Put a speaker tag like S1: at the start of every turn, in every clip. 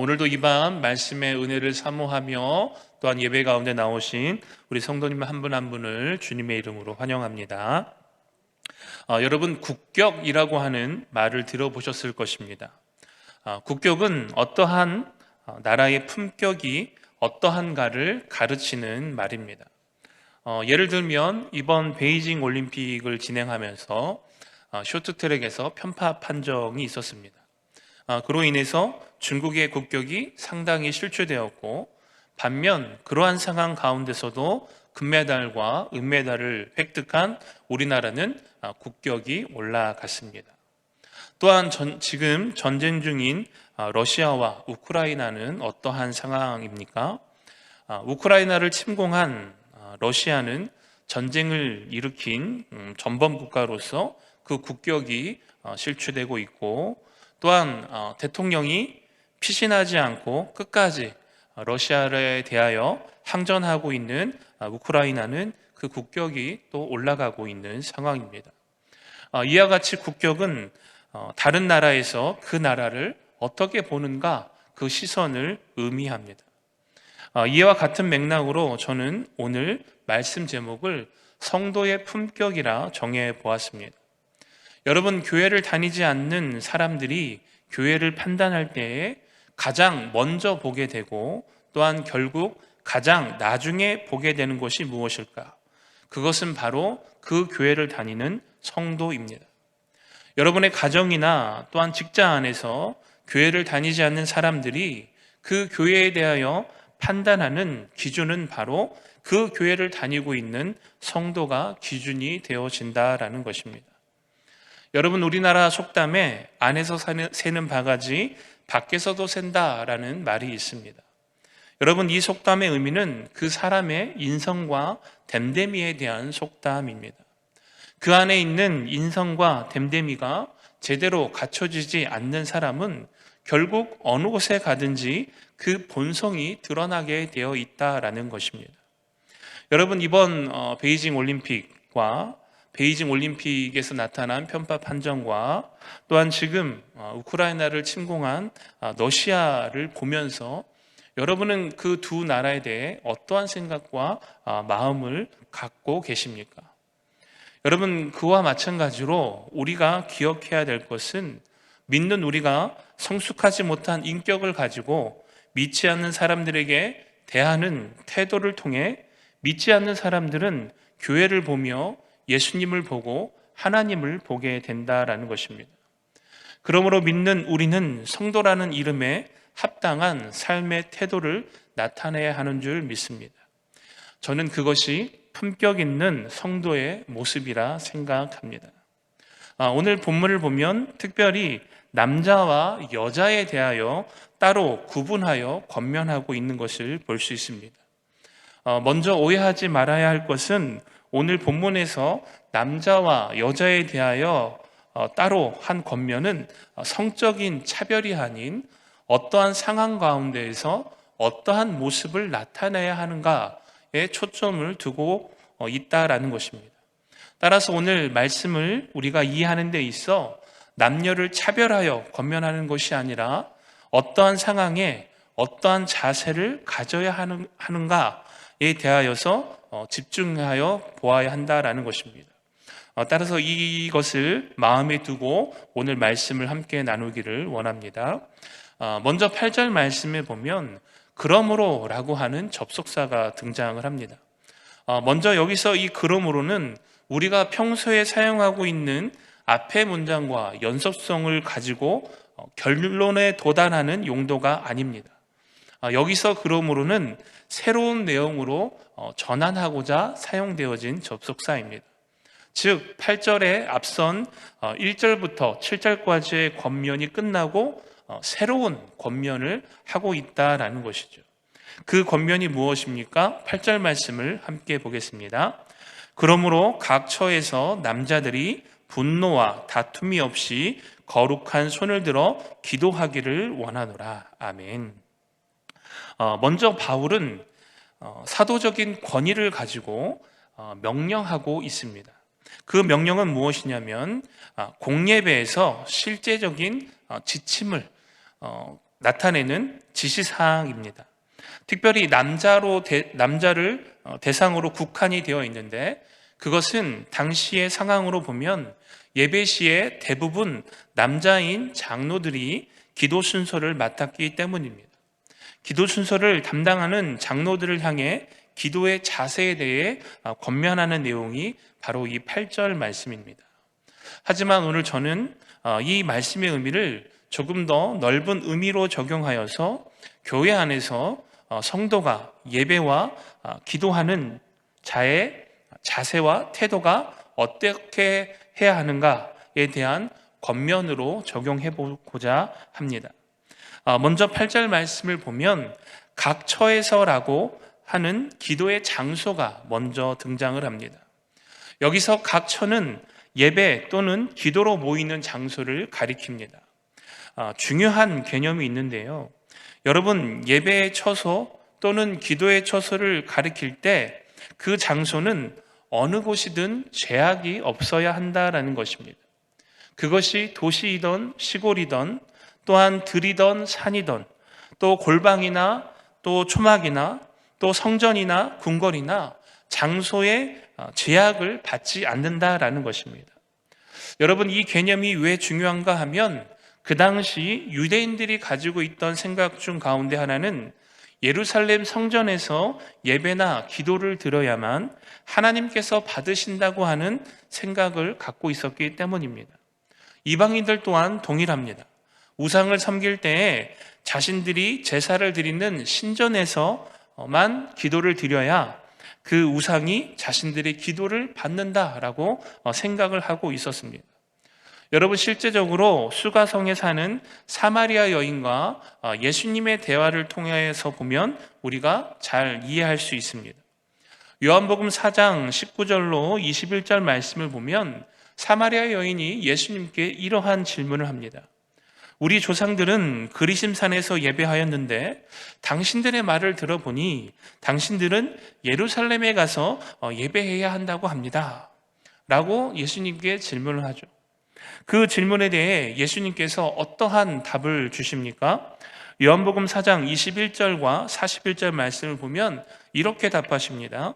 S1: 오늘도 이 밤 말씀의 은혜를 사모하며 또한 예배 가운데 나오신 우리 성도님 한 분 한 분을 주님의 이름으로 환영합니다. 여러분, 국격이라고 하는 말을 들어보셨을 것입니다. 국격은 어떠한 나라의 품격이 어떠한가를 가르치는 말입니다. 예를 들면 이번 베이징 올림픽을 진행하면서 쇼트트랙에서 편파 판정이 있었습니다. 그로 인해서 중국의 국격이 상당히 실추되었고, 반면 그러한 상황 가운데서도 금메달과 은메달을 획득한 우리나라는 국격이 올라갔습니다. 또한 지금 전쟁 중인 러시아와 우크라이나는 어떠한 상황입니까? 우크라이나를 침공한 러시아는 전쟁을 일으킨 전범 국가로서 그 국격이 실추되고 있고, 또한 대통령이 피신하지 않고 끝까지 러시아에 대하여 항전하고 있는 우크라이나는 그 국격이 또 올라가고 있는 상황입니다. 이와 같이 국격은 다른 나라에서 그 나라를 어떻게 보는가, 그 시선을 의미합니다. 이와 같은 맥락으로 저는 오늘 말씀 제목을 성도의 품격이라 정해 보았습니다. 여러분, 교회를 다니지 않는 사람들이 교회를 판단할 때에 가장 먼저 보게 되고, 또한 결국 가장 나중에 보게 되는 것이 무엇일까? 그것은 바로 그 교회를 다니는 성도입니다. 여러분의 가정이나 또한 직장 안에서 교회를 다니지 않는 사람들이 그 교회에 대하여 판단하는 기준은 바로 그 교회를 다니고 있는 성도가 기준이 되어진다라는 것입니다. 여러분, 우리나라 속담에 안에서 새는 바가지 밖에서도 샌다라는 말이 있습니다. 여러분, 이 속담의 의미는 그 사람의 인성과 됨됨이에 대한 속담입니다. 그 안에 있는 인성과 됨됨이가 제대로 갖춰지지 않는 사람은 결국 어느 곳에 가든지 그 본성이 드러나게 되어 있다라는 것입니다. 여러분, 이번 베이징 올림픽과 베이징 올림픽에서 나타난 편파 판정과 또한 지금 우크라이나를 침공한 러시아를 보면서 여러분은 그 두 나라에 대해 어떠한 생각과 마음을 갖고 계십니까? 여러분, 그와 마찬가지로 우리가 기억해야 될 것은, 믿는 우리가 성숙하지 못한 인격을 가지고 믿지 않는 사람들에게 대하는 태도를 통해 믿지 않는 사람들은 교회를 보며 예수님을 보고 하나님을 보게 된다라는 것입니다. 그러므로 믿는 우리는 성도라는 이름에 합당한 삶의 태도를 나타내야 하는 줄 믿습니다. 저는 그것이 품격 있는 성도의 모습이라 생각합니다. 오늘 본문을 보면 특별히 남자와 여자에 대하여 따로 구분하여 권면하고 있는 것을 볼 수 있습니다. 먼저 오해하지 말아야 할 것은, 오늘 본문에서 남자와 여자에 대하여 따로 한 권면은 성적인 차별이 아닌 어떠한 상황 가운데에서 어떠한 모습을 나타내야 하는가에 초점을 두고 있다라는 것입니다. 따라서 오늘 말씀을 우리가 이해하는 데 있어 남녀를 차별하여 권면하는 것이 아니라 어떠한 상황에 어떠한 자세를 가져야 하는가에 대하여서 집중하여 보아야 한다라는 것입니다. 따라서 이것을 마음에 두고 오늘 말씀을 함께 나누기를 원합니다. 먼저 8절 말씀에 보면 그러므로 라고 하는 접속사가 등장을 합니다. 먼저 여기서 이 그러므로는 우리가 평소에 사용하고 있는 앞의 문장과 연속성을 가지고 결론에 도달하는 용도가 아닙니다. 여기서 그러므로는 새로운 내용으로 전환하고자 사용되어진 접속사입니다. 즉 8절에 앞선 1절부터 7절까지의 권면이 끝나고 새로운 권면을 하고 있다라는 것이죠. 그 권면이 무엇입니까? 8절 말씀을 함께 보겠습니다. 그러므로 각 처에서 남자들이 분노와 다툼이 없이 거룩한 손을 들어 기도하기를 원하노라. 아멘. 먼저 바울은 사도적인 권위를 가지고 명령하고 있습니다. 그 명령은 무엇이냐면 공예배에서 실제적인 지침을 나타내는 지시사항입니다. 특별히 남자를 대상으로 국한이 되어 있는데 그것은 당시의 상황으로 보면 예배 시에 대부분 남자인 장로들이 기도 순서를 맡았기 때문입니다. 기도 순서를 담당하는 장로들을 향해 기도의 자세에 대해 권면하는 내용이 바로 이 8절 말씀입니다. 하지만 오늘 저는 이 말씀의 의미를 조금 더 넓은 의미로 적용하여서 교회 안에서 성도가 예배와 기도하는 자의 자세와 태도가 어떻게 해야 하는가에 대한 권면으로 적용해 보고자 합니다. 먼저 8절 말씀을 보면 각처에서라고 하는 기도의 장소가 먼저 등장을 합니다. 여기서 각처는 예배 또는 기도로 모이는 장소를 가리킵니다. 중요한 개념이 있는데요. 여러분, 예배의 처소 또는 기도의 처소를 가리킬 때 그 장소는 어느 곳이든 제약이 없어야 한다라는 것입니다. 그것이 도시이든 시골이든 또한 들이든 산이든 또 골방이나 또 초막이나 또 성전이나 궁궐이나 장소에 제약을 받지 않는다라는 것입니다. 여러분, 이 개념이 왜 중요한가 하면 그 당시 유대인들이 가지고 있던 생각 중 가운데 하나는 예루살렘 성전에서 예배나 기도를 드려야만 하나님께서 받으신다고 하는 생각을 갖고 있었기 때문입니다. 이방인들 또한 동일합니다. 우상을 섬길 때에 자신들이 제사를 드리는 신전에서만 기도를 드려야 그 우상이 자신들의 기도를 받는다라고 생각을 하고 있었습니다. 여러분, 실제적으로 수가성에 사는 사마리아 여인과 예수님의 대화를 통해서 보면 우리가 잘 이해할 수 있습니다. 요한복음 4장 19절로 21절 말씀을 보면 사마리아 여인이 예수님께 이러한 질문을 합니다. 우리 조상들은 그리심산에서 예배하였는데 당신들의 말을 들어보니 당신들은 예루살렘에 가서 예배해야 한다고 합니다. 라고 예수님께 질문을 하죠. 그 질문에 대해 예수님께서 어떠한 답을 주십니까? 요한복음 4장 21절과 41절 말씀을 보면 이렇게 답하십니다.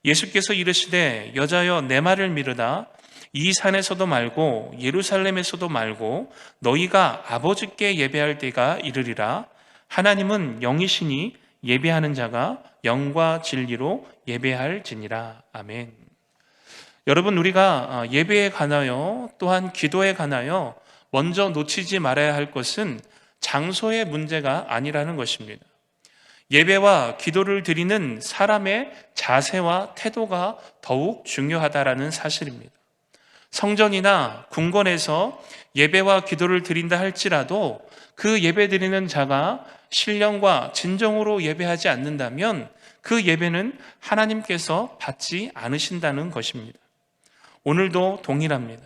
S1: 예수께서 이르시되 여자여 내 말을 미르다. 이 산에서도 말고 예루살렘에서도 말고 너희가 아버지께 예배할 때가 이르리라. 하나님은 영이시니 예배하는 자가 영과 진리로 예배할지니라. 아멘. 여러분, 우리가 예배에 관하여 또한 기도에 관하여 먼저 놓치지 말아야 할 것은 장소의 문제가 아니라는 것입니다. 예배와 기도를 드리는 사람의 자세와 태도가 더욱 중요하다라는 사실입니다. 성전이나 궁궐에서 예배와 기도를 드린다 할지라도 그 예배 드리는 자가 신령과 진정으로 예배하지 않는다면 그 예배는 하나님께서 받지 않으신다는 것입니다. 오늘도 동일합니다.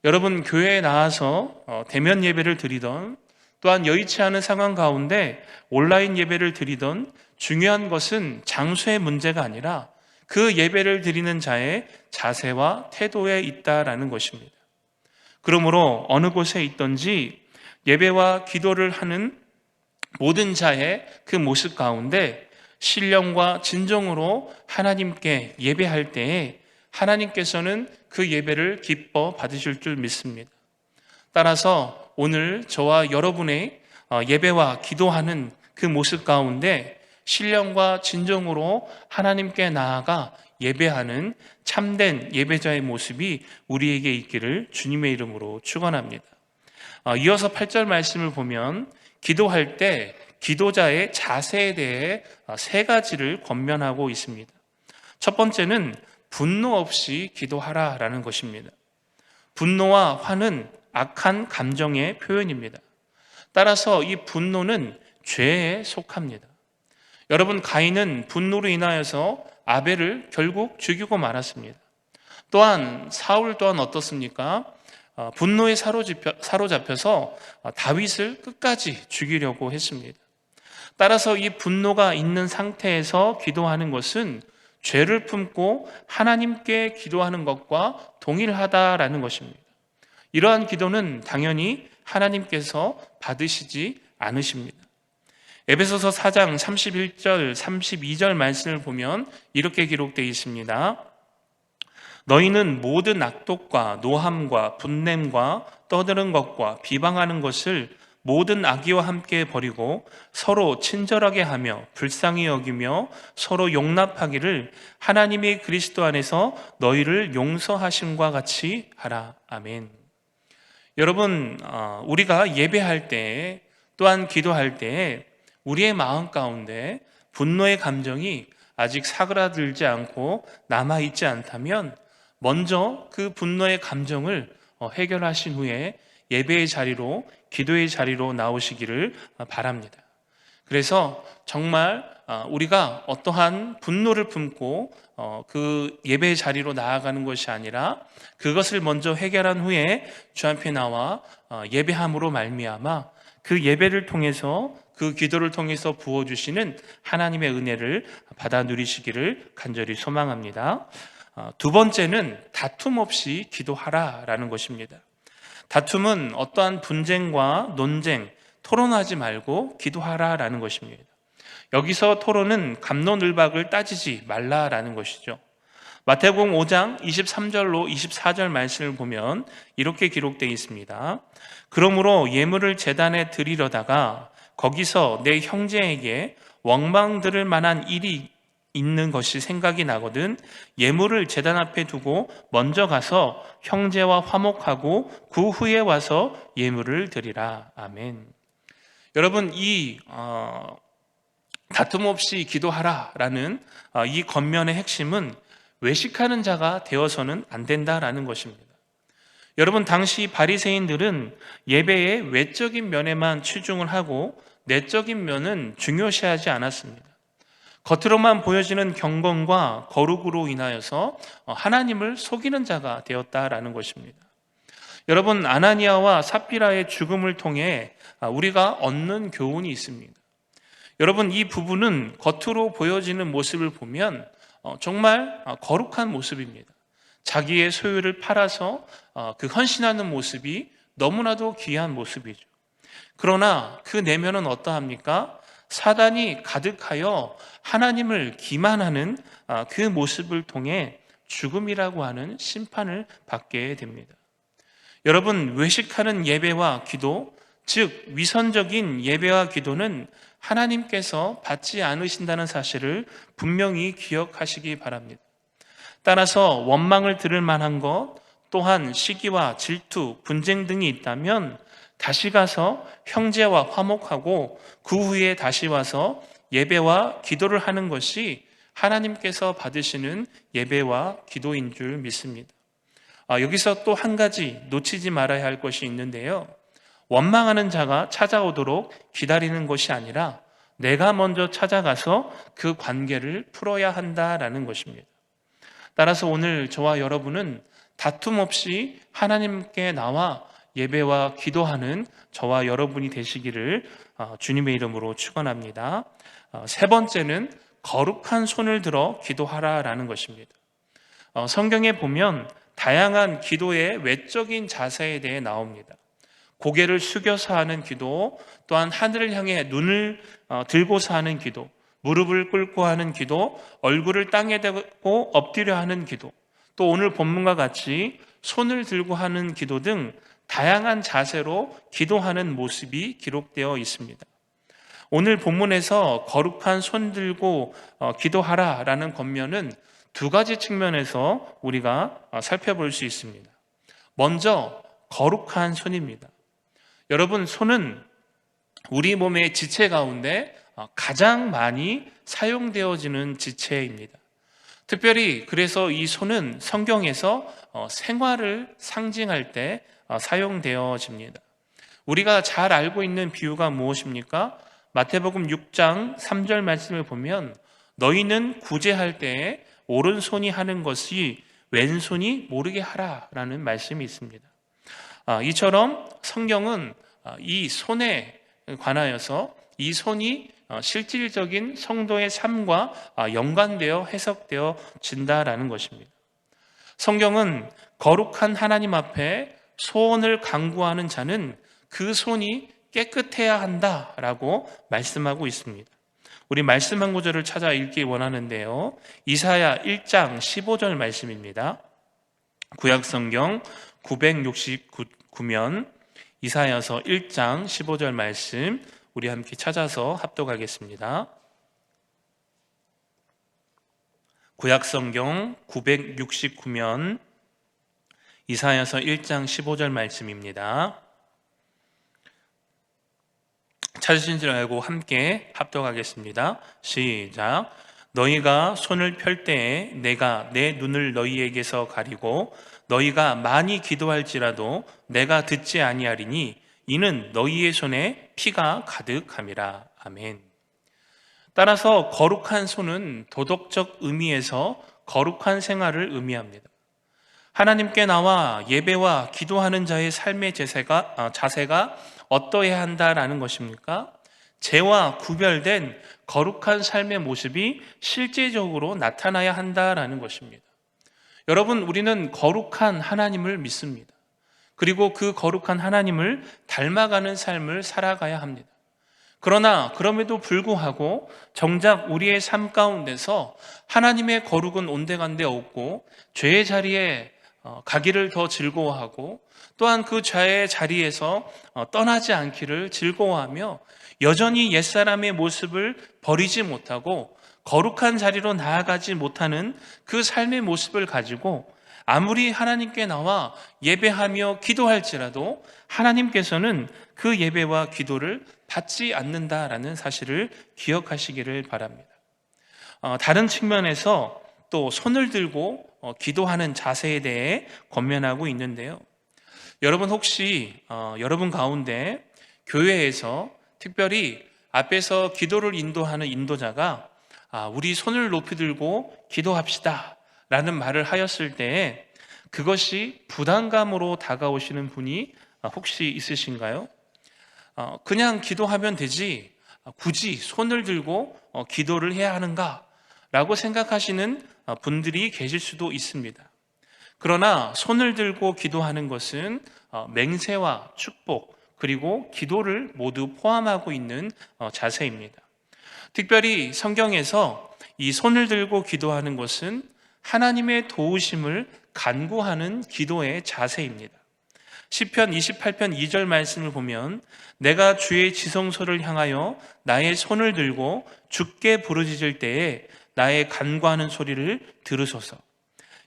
S1: 여러분, 교회에 나와서 대면 예배를 드리던 또한 여의치 않은 상황 가운데 온라인 예배를 드리던 중요한 것은 장소의 문제가 아니라 그 예배를 드리는 자의 자세와 태도에 있다라는 것입니다. 그러므로 어느 곳에 있든지 예배와 기도를 하는 모든 자의 그 모습 가운데 신령과 진정으로 하나님께 예배할 때에 하나님께서는 그 예배를 기뻐 받으실 줄 믿습니다. 따라서 오늘 저와 여러분의 예배와 기도하는 그 모습 가운데 신령과 진정으로 하나님께 나아가 예배하는 참된 예배자의 모습이 우리에게 있기를 주님의 이름으로 축원합니다. 이어서 8절 말씀을 보면 기도할 때 기도자의 자세에 대해 세 가지를 권면하고 있습니다. 첫 번째는 분노 없이 기도하라라는 것입니다. 분노와 화는 악한 감정의 표현입니다. 따라서 이 분노는 죄에 속합니다. 여러분, 가인은 분노로 인하여서 아벨을 결국 죽이고 말았습니다. 또한 사울 또한 어떻습니까? 분노에 사로잡혀서 다윗을 끝까지 죽이려고 했습니다. 따라서 이 분노가 있는 상태에서 기도하는 것은 죄를 품고 하나님께 기도하는 것과 동일하다라는 것입니다. 이러한 기도는 당연히 하나님께서 받으시지 않으십니다. 에베소서 4장 31절 32절 말씀을 보면 이렇게 기록되어 있습니다. 너희는 모든 악독과 노함과 분냄과 떠드는 것과 비방하는 것을 모든 악의와 함께 버리고 서로 친절하게 하며 불쌍히 여기며 서로 용납하기를 하나님이 그리스도 안에서 너희를 용서하심과 같이 하라. 아멘. 여러분, 우리가 예배할 때 또한 기도할 때 우리의 마음 가운데 분노의 감정이 아직 사그라들지 않고 남아있지 않다면 먼저 그 분노의 감정을 해결하신 후에 예배의 자리로, 기도의 자리로 나오시기를 바랍니다. 그래서 정말 우리가 어떠한 분노를 품고 그 예배의 자리로 나아가는 것이 아니라 그것을 먼저 해결한 후에 주 앞에 나와 예배함으로 말미암아 그 예배를 통해서, 그 기도를 통해서 부어주시는 하나님의 은혜를 받아 누리시기를 간절히 소망합니다. 두 번째는 다툼 없이 기도하라라는 것입니다. 다툼은 어떠한 분쟁과 논쟁, 토론하지 말고 기도하라라는 것입니다. 여기서 토론은 갑론을박을 따지지 말라라는 것이죠. 마태복음 5장 23절로 24절 말씀을 보면 이렇게 기록되어 있습니다. 그러므로 예물을 제단에 드리려다가 거기서 내 형제에게 원망 들을 만한 일이 있는 것이 생각이 나거든 예물을 제단 앞에 두고 먼저 가서 형제와 화목하고 그 후에 와서 예물을 드리라. 아멘. 여러분, 이 다툼 없이 기도하라라는 이 권면의 핵심은 외식하는 자가 되어서는 안 된다라는 것입니다. 여러분, 당시 바리새인들은 예배의 외적인 면에만 치중을 하고 내적인 면은 중요시하지 않았습니다. 겉으로만 보여지는 경건과 거룩으로 인하여서 하나님을 속이는 자가 되었다라는 것입니다. 여러분, 아나니아와 삽비라의 죽음을 통해 우리가 얻는 교훈이 있습니다. 여러분, 이 부부는 겉으로 보여지는 모습을 보면 정말 거룩한 모습입니다. 자기의 소유를 팔아서 그 헌신하는 모습이 너무나도 귀한 모습이죠. 그러나 그 내면은 어떠합니까? 사단이 가득하여 하나님을 기만하는 그 모습을 통해 죽음이라고 하는 심판을 받게 됩니다. 여러분, 외식하는 예배와 기도, 즉 위선적인 예배와 기도는 하나님께서 받지 않으신다는 사실을 분명히 기억하시기 바랍니다. 따라서 원망을 들을 만한 것, 또한 시기와 질투, 분쟁 등이 있다면 다시 가서 형제와 화목하고 그 후에 다시 와서 예배와 기도를 하는 것이 하나님께서 받으시는 예배와 기도인 줄 믿습니다. 여기서 또 한 가지 놓치지 말아야 할 것이 있는데요. 원망하는 자가 찾아오도록 기다리는 것이 아니라 내가 먼저 찾아가서 그 관계를 풀어야 한다라는 것입니다. 따라서 오늘 저와 여러분은 다툼 없이 하나님께 나와 예배와 기도하는 저와 여러분이 되시기를 주님의 이름으로 축원합니다. 세 번째는 거룩한 손을 들어 기도하라라는 것입니다. 성경에 보면 다양한 기도의 외적인 자세에 대해 나옵니다. 고개를 숙여서 하는 기도, 또한 하늘을 향해 눈을 들고서 하는 기도, 무릎을 꿇고 하는 기도, 얼굴을 땅에 대고 엎드려 하는 기도, 또 오늘 본문과 같이 손을 들고 하는 기도 등 다양한 자세로 기도하는 모습이 기록되어 있습니다. 오늘 본문에서 거룩한 손 들고 기도하라라는 권면은 두 가지 측면에서 우리가 살펴볼 수 있습니다. 먼저 거룩한 손입니다. 여러분, 손은 우리 몸의 지체 가운데 가장 많이 사용되어지는 지체입니다. 특별히 그래서 이 손은 성경에서 생활을 상징할 때 사용되어집니다. 우리가 잘 알고 있는 비유가 무엇입니까? 마태복음 6장 3절 말씀을 보면 너희는 구제할 때에 오른손이 하는 것이 왼손이 모르게 하라라는 말씀이 있습니다. 이처럼 성경은 이 손에 관하여서 이 손이 실질적인 성도의 삶과 연관되어 해석되어진다라는 것입니다. 성경은 거룩한 하나님 앞에 소원을 간구하는 자는 그 손이 깨끗해야 한다라고 말씀하고 있습니다. 우리 말씀 한 구절을 찾아 읽기 원하는데요. 이사야 1장 15절 말씀입니다. 구약성경 969면 이사야서 1장 15절 말씀 우리 함께 찾아서 합독하겠습니다. 구약성경 969면 이사야서 1장 15절 말씀입니다. 찾으신 줄 알고 함께 합독하겠습니다. 시작. 너희가 손을 펼 때에 내가 내 눈을 너희에게서 가리고 너희가 많이 기도할지라도 내가 듣지 아니하리니 이는 너희의 손에 피가 가득함이라. 아멘. 따라서 거룩한 손은 도덕적 의미에서 거룩한 생활을 의미합니다. 하나님께 나와 예배와 기도하는 자의 삶의 자세가 어떠해야 한다라는 것입니까? 죄와 구별된 거룩한 삶의 모습이 실제적으로 나타나야 한다라는 것입니다. 여러분, 우리는 거룩한 하나님을 믿습니다. 그리고 그 거룩한 하나님을 닮아가는 삶을 살아가야 합니다. 그러나 그럼에도 불구하고 정작 우리의 삶 가운데서 하나님의 거룩은 온데간데 없고 죄의 자리에 가기를 더 즐거워하고 또한 그 죄의 자리에서 떠나지 않기를 즐거워하며 여전히 옛사람의 모습을 버리지 못하고 거룩한 자리로 나아가지 못하는 그 삶의 모습을 가지고 아무리 하나님께 나와 예배하며 기도할지라도 하나님께서는 그 예배와 기도를 받지 않는다라는 사실을 기억하시기를 바랍니다. 다른 측면에서 또 손을 들고 기도하는 자세에 대해 권면하고 있는데요. 여러분 혹시 여러분 가운데 교회에서 특별히 앞에서 기도를 인도하는 인도자가 우리 손을 높이 들고 기도합시다 라는 말을 하였을 때 그것이 부담감으로 다가오시는 분이 혹시 있으신가요? 그냥 기도하면 되지 굳이 손을 들고 기도를 해야 하는가 라고 생각하시는 분들이 계실 수도 있습니다. 그러나 손을 들고 기도하는 것은 맹세와 축복 그리고 기도를 모두 포함하고 있는 자세입니다. 특별히 성경에서 이 손을 들고 기도하는 것은 하나님의 도우심을 간구하는 기도의 자세입니다. 시편 28편 2절 말씀을 보면 내가 주의 지성소를 향하여 나의 손을 들고 주께 부르짖을 때에 나의 간구하는 소리를 들으소서.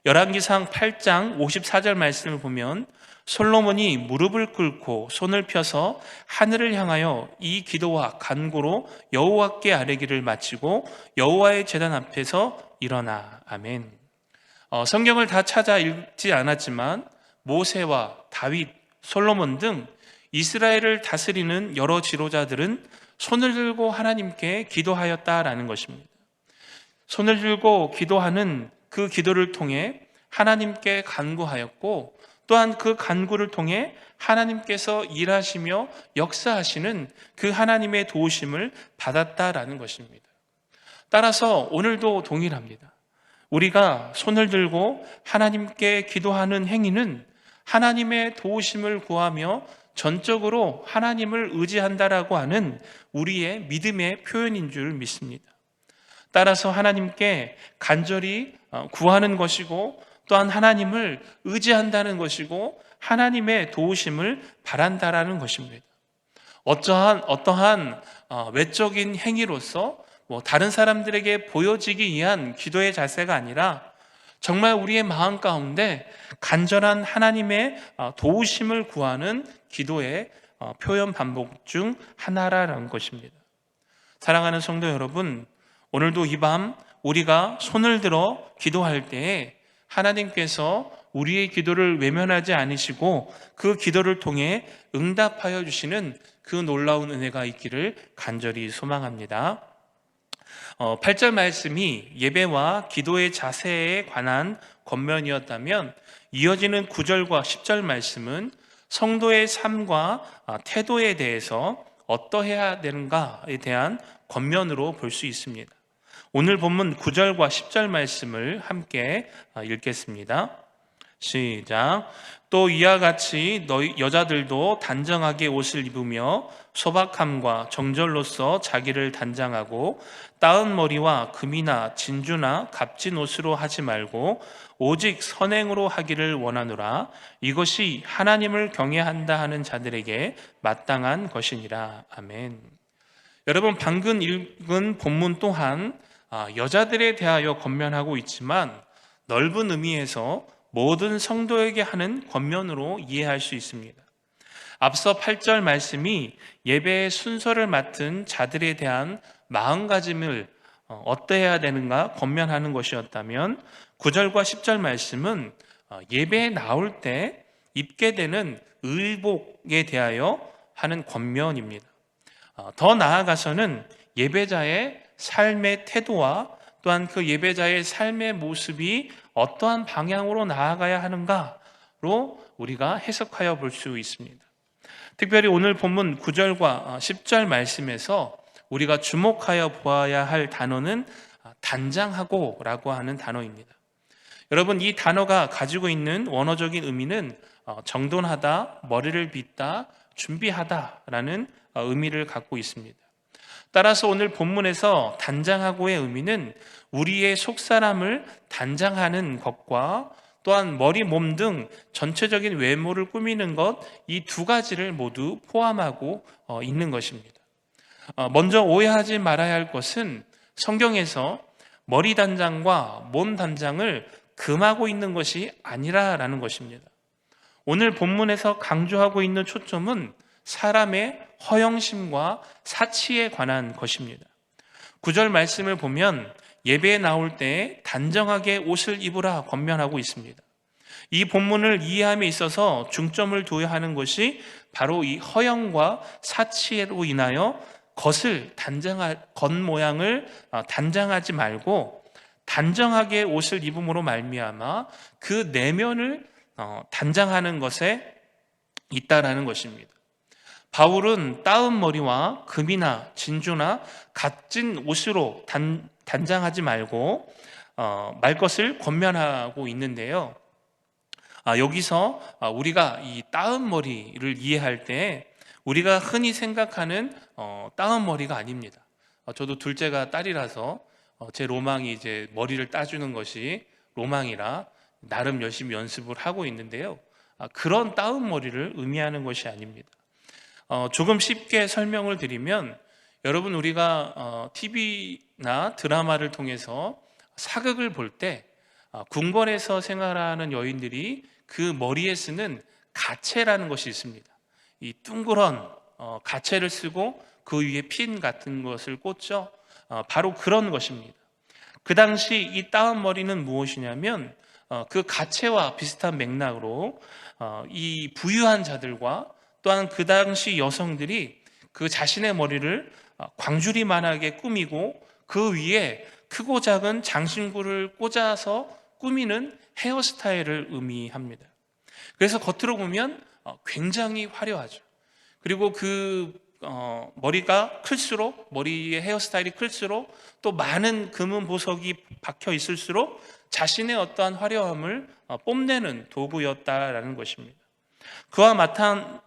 S1: 열왕기상 8장 54절 말씀을 보면 솔로몬이 무릎을 꿇고 손을 펴서 하늘을 향하여 이 기도와 간구로 여호와께 아뢰기를 마치고 여호와의 제단 앞에서 일어나. 아멘. 성경을 다 찾아 읽지 않았지만 모세와 다윗, 솔로몬 등 이스라엘을 다스리는 여러 지도자들은 손을 들고 하나님께 기도하였다라는 것입니다. 손을 들고 기도하는 그 기도를 통해 하나님께 간구하였고 또한 그 간구를 통해 하나님께서 일하시며 역사하시는 그 하나님의 도우심을 받았다라는 것입니다. 따라서 오늘도 동일합니다. 우리가 손을 들고 하나님께 기도하는 행위는 하나님의 도우심을 구하며 전적으로 하나님을 의지한다라고 하는 우리의 믿음의 표현인 줄 믿습니다. 따라서 하나님께 간절히 구하는 것이고 또한 하나님을 의지한다는 것이고 하나님의 도우심을 바란다라는 것입니다. 어떠한 외적인 행위로서 다른 사람들에게 보여지기 위한 기도의 자세가 아니라 정말 우리의 마음 가운데 간절한 하나님의 도우심을 구하는 기도의 표현 반복 중 하나라는 것입니다. 사랑하는 성도 여러분, 오늘도 이 밤 우리가 손을 들어 기도할 때에 하나님께서 우리의 기도를 외면하지 않으시고 그 기도를 통해 응답하여 주시는 그 놀라운 은혜가 있기를 간절히 소망합니다. 8절 말씀이 예배와 기도의 자세에 관한 권면이었다면 이어지는 9절과 10절 말씀은 성도의 삶과 태도에 대해서 어떠해야 되는가에 대한 권면으로 볼 수 있습니다. 오늘 본문 9절과 10절 말씀을 함께 읽겠습니다. 시작. 또 이와 같이 너희 여자들도 단정하게 옷을 입으며 소박함과 정절로서 자기를 단장하고 따은 머리와 금이나 진주나 값진 옷으로 하지 말고 오직 선행으로 하기를 원하노라. 이것이 하나님을 경외한다 하는 자들에게 마땅한 것이니라. 아멘. 여러분, 방금 읽은 본문 또한 여자들에 대하여 권면하고 있지만 넓은 의미에서 모든 성도에게 하는 권면으로 이해할 수 있습니다. 앞서 8절 말씀이 예배의 순서를 맡은 자들에 대한 마음가짐을 어떠해야 되는가 권면하는 것이었다면 9절과 10절 말씀은 예배에 나올 때 입게 되는 의복에 대하여 하는 권면입니다. 더 나아가서는 예배자의 삶의 태도와 또한 그 예배자의 삶의 모습이 어떠한 방향으로 나아가야 하는가로 우리가 해석하여 볼 수 있습니다. 특별히 오늘 본문 9절과 10절 말씀에서 우리가 주목하여 보아야 할 단어는 단장하고라고 하는 단어입니다. 여러분, 이 단어가 가지고 있는 원어적인 의미는 정돈하다, 머리를 빗다, 준비하다라는 의미를 갖고 있습니다. 따라서 오늘 본문에서 단장하고의 의미는 우리의 속사람을 단장하는 것과 또한 머리, 몸 등 전체적인 외모를 꾸미는 것, 이 두 가지를 모두 포함하고 있는 것입니다. 먼저 오해하지 말아야 할 것은 성경에서 머리 단장과 몸 단장을 금하고 있는 것이 아니라라는 것입니다. 오늘 본문에서 강조하고 있는 초점은 사람의 허영심과 사치에 관한 것입니다. 9절 말씀을 보면 예배에 나올 때 단정하게 옷을 입으라 권면하고 있습니다. 이 본문을 이해함에 있어서 중점을 두어야 하는 것이 바로 이 허영과 사치로 인하여 겉모양을 단장하지 말고 단정하게 옷을 입음으로 말미암아 그 내면을 단장하는 것에 있다라는 것입니다. 바울은 따은 머리와 금이나 진주나 값진 옷으로 단장하지 말고 말 것을 권면하고 있는데요. 여기서 우리가 이 따은 머리를 이해할 때 우리가 흔히 생각하는 따은 머리가 아닙니다. 저도 둘째가 딸이라서 제 로망이 이제 머리를 따주는 것이 로망이라 나름 열심히 연습을 하고 있는데요. 그런 따은 머리를 의미하는 것이 아닙니다. 조금 쉽게 설명을 드리면 여러분, 우리가 TV나 드라마를 통해서 사극을 볼 때 궁궐에서 생활하는 여인들이 그 머리에 쓰는 가채라는 것이 있습니다. 이 둥그런 가채를 쓰고 그 위에 핀 같은 것을 꽂죠. 바로 그런 것입니다. 그 당시 이 따은 머리는 무엇이냐면 그 가채와 비슷한 맥락으로 이 부유한 자들과 또한 그 당시 여성들이 그 자신의 머리를 광주리만하게 꾸미고 그 위에 크고 작은 장신구를 꽂아서 꾸미는 헤어스타일을 의미합니다. 그래서 겉으로 보면 굉장히 화려하죠. 그리고 그 머리가 클수록, 머리의 헤어스타일이 클수록 또 많은 금은 보석이 박혀 있을수록 자신의 어떠한 화려함을 뽐내는 도구였다라는 것입니다. 그와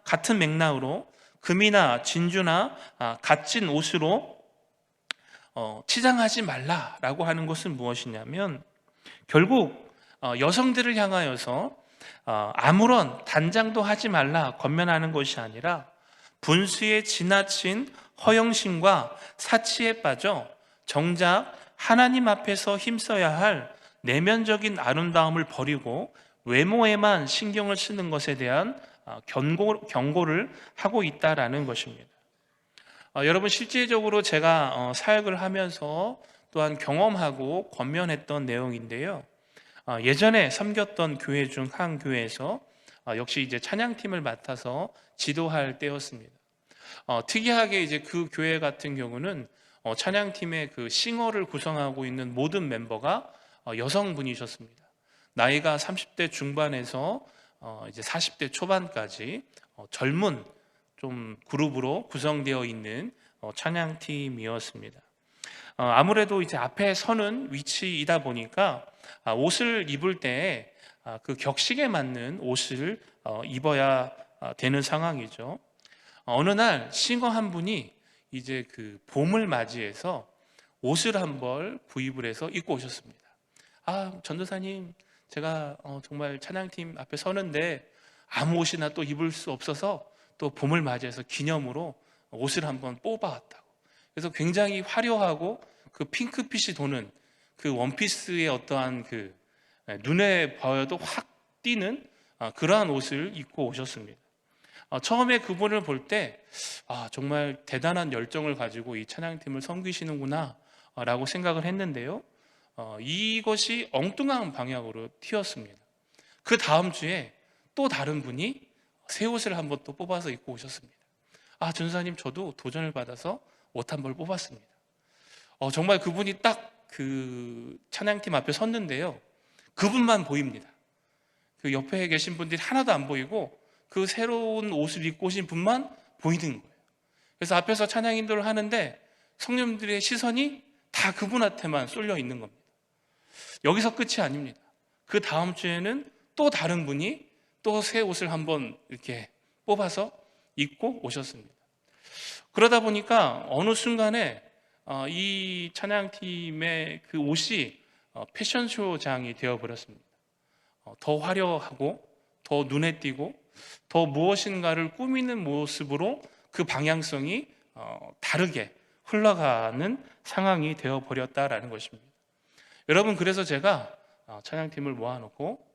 S1: 같은 맥락으로 금이나 진주나 값진 옷으로 치장하지 말라라고 하는 것은 무엇이냐면 결국 여성들을 향하여서 아무런 단장도 하지 말라 권면하는 것이 아니라 분수에 지나친 허영심과 사치에 빠져 정작 하나님 앞에서 힘써야 할 내면적인 아름다움을 버리고 외모에만 신경을 쓰는 것에 대한 경고를 하고 있다라는 것입니다. 여러분, 실제적으로 제가 사역을 하면서 또한 경험하고 권면했던 내용인데요. 예전에 섬겼던 교회 중 한 교회에서 역시 이제 찬양팀을 맡아서 지도할 때였습니다. 특이하게 이제 그 교회 같은 경우는 찬양팀의 그 싱어를 구성하고 있는 모든 멤버가 여성분이셨습니다. 나이가 30대 중반에서 이제 40대 초반까지 젊은 좀 그룹으로 구성되어 있는 찬양팀이었습니다. 아무래도 이제 앞에 서는 위치이다 보니까 옷을 입을 때 그 격식에 맞는 옷을 입어야 되는 상황이죠. 어느 날 싱어 한 분이 이제 그 봄을 맞이해서 옷을 한 벌 구입을 해서 입고 오셨습니다. 전도사님, 제가 정말 찬양팀 앞에 서는데 아무 옷이나 또 입을 수 없어서 또 봄을 맞이해서 기념으로 옷을 한번 뽑아왔다고. 그래서 굉장히 화려하고 그 핑크빛이 도는 그 원피스의 어떠한 그 눈에 보여도 확 띄는 그러한 옷을 입고 오셨습니다. 처음에 그분을 볼 때 정말 대단한 열정을 가지고 이 찬양팀을 섬기시는구나 라고 생각을 했는데요. 이것이 엉뚱한 방향으로 튀었습니다. 그 다음 주에 또 다른 분이 새 옷을 한번 또 뽑아서 입고 오셨습니다. 전사님, 저도 도전을 받아서 옷 한 벌 뽑았습니다. 정말 그분이 딱 그 찬양팀 앞에 섰는데요, 그분만 보입니다. 그 옆에 계신 분들이 하나도 안 보이고 그 새로운 옷을 입고 오신 분만 보이는 거예요. 그래서 앞에서 찬양 인도를 하는데 성령님들의 시선이 다 그분한테만 쏠려 있는 겁니다. 여기서 끝이 아닙니다. 그 다음 주에는 또 다른 분이 또 새 옷을 한번 이렇게 뽑아서 입고 오셨습니다. 그러다 보니까 어느 순간에 이 찬양팀의 그 옷이 패션쇼장이 되어버렸습니다. 더 화려하고 더 눈에 띄고 더 무엇인가를 꾸미는 모습으로 그 방향성이 다르게 흘러가는 상황이 되어버렸다라는 것입니다. 여러분, 그래서 제가 찬양팀을 모아놓고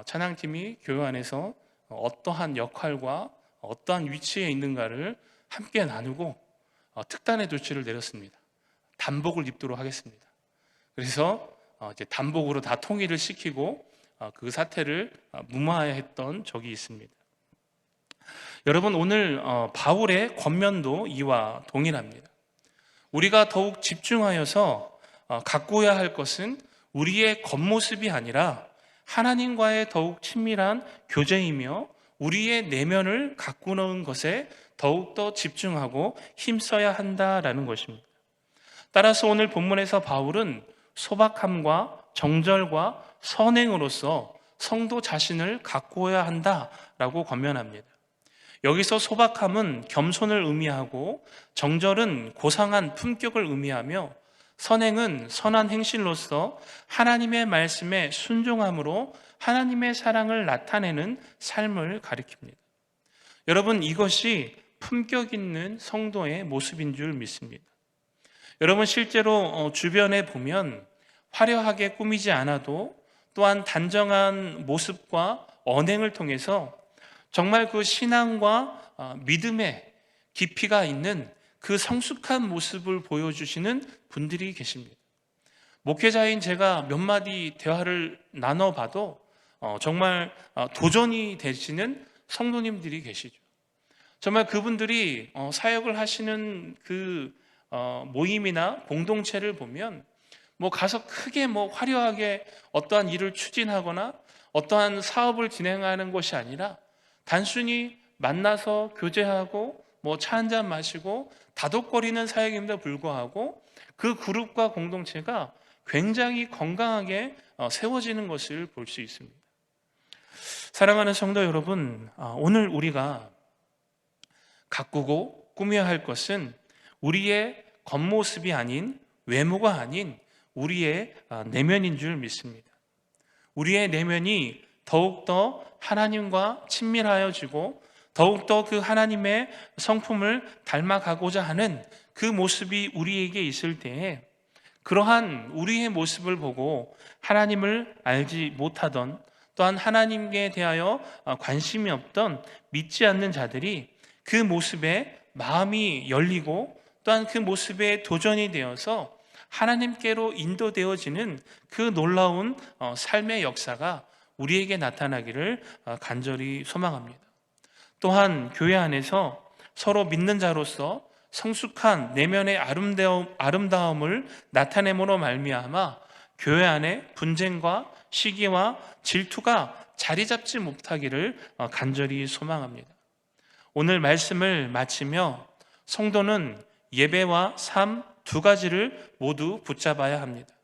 S1: 찬양팀이 교회 안에서 어떠한 역할과 어떠한 위치에 있는가를 함께 나누고 특단의 조치를 내렸습니다. 단복을 입도록 하겠습니다. 그래서 이제 단복으로 다 통일을 시키고 그 사태를 무마했던 적이 있습니다. 여러분, 오늘 바울의 권면도 이와 동일합니다. 우리가 더욱 집중하여서 가꾸어야 할 것은 우리의 겉모습이 아니라 하나님과의 더욱 친밀한 교제이며 우리의 내면을 가꾸는 것에 더욱더 집중하고 힘써야 한다라는 것입니다. 따라서 오늘 본문에서 바울은 소박함과 정절과 선행으로서 성도 자신을 가꾸어야 한다라고 권면합니다. 여기서 소박함은 겸손을 의미하고 정절은 고상한 품격을 의미하며 선행은 선한 행실로서 하나님의 말씀에 순종함으로 하나님의 사랑을 나타내는 삶을 가리킵니다. 여러분, 이것이 품격 있는 성도의 모습인 줄 믿습니다. 여러분, 실제로 주변에 보면 화려하게 꾸미지 않아도 또한 단정한 모습과 언행을 통해서 정말 그 신앙과 믿음의 깊이가 있는 그 성숙한 모습을 보여주시는 분들이 계십니다. 목회자인 제가 몇 마디 대화를 나눠봐도 정말 도전이 되시는 성도님들이 계시죠. 정말 그분들이 사역을 하시는 그 모임이나 공동체를 보면 가서 크게 화려하게 어떠한 일을 추진하거나 어떠한 사업을 진행하는 것이 아니라 단순히 만나서 교제하고 차 한잔 마시고 다독거리는 사역임에도 불구하고 그 그룹과 공동체가 굉장히 건강하게 세워지는 것을 볼 수 있습니다. 사랑하는 성도 여러분, 오늘 우리가 가꾸고 꾸며야 할 것은 우리의 겉모습이 아닌, 외모가 아닌 우리의 내면인 줄 믿습니다. 우리의 내면이 더욱더 하나님과 친밀하여지고 더욱더 그 하나님의 성품을 닮아가고자 하는 그 모습이 우리에게 있을 때에 그러한 우리의 모습을 보고 하나님을 알지 못하던 또한 하나님께 대하여 관심이 없던 믿지 않는 자들이 그 모습에 마음이 열리고 또한 그 모습에 도전이 되어서 하나님께로 인도되어지는 그 놀라운 삶의 역사가 우리에게 나타나기를 간절히 소망합니다. 또한 교회 안에서 서로 믿는 자로서 성숙한 내면의 아름다움을 나타내므로 말미암아 교회 안에 분쟁과 시기와 질투가 자리 잡지 못하기를 간절히 소망합니다. 오늘 말씀을 마치며 성도는 예배와 삶 두 가지를 모두 붙잡아야 합니다.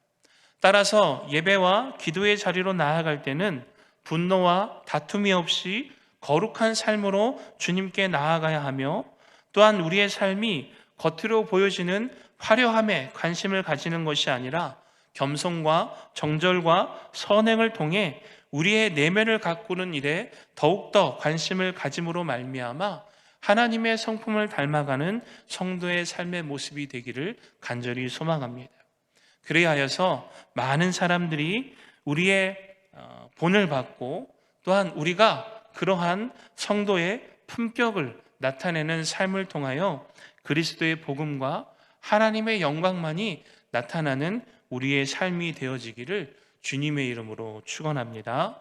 S1: 따라서 예배와 기도의 자리로 나아갈 때는 분노와 다툼이 없이 거룩한 삶으로 주님께 나아가야 하며, 또한 우리의 삶이 겉으로 보여지는 화려함에 관심을 가지는 것이 아니라 겸손과 정절과 선행을 통해 우리의 내면을 가꾸는 일에 더욱더 관심을 가짐으로 말미암아 하나님의 성품을 닮아가는 성도의 삶의 모습이 되기를 간절히 소망합니다. 그래야 하여서 많은 사람들이 우리의 본을 받고, 또한 우리가 그러한 성도의 품격을 나타내는 삶을 통하여 그리스도의 복음과 하나님의 영광만이 나타나는 우리의 삶이 되어지기를 주님의 이름으로 축원합니다.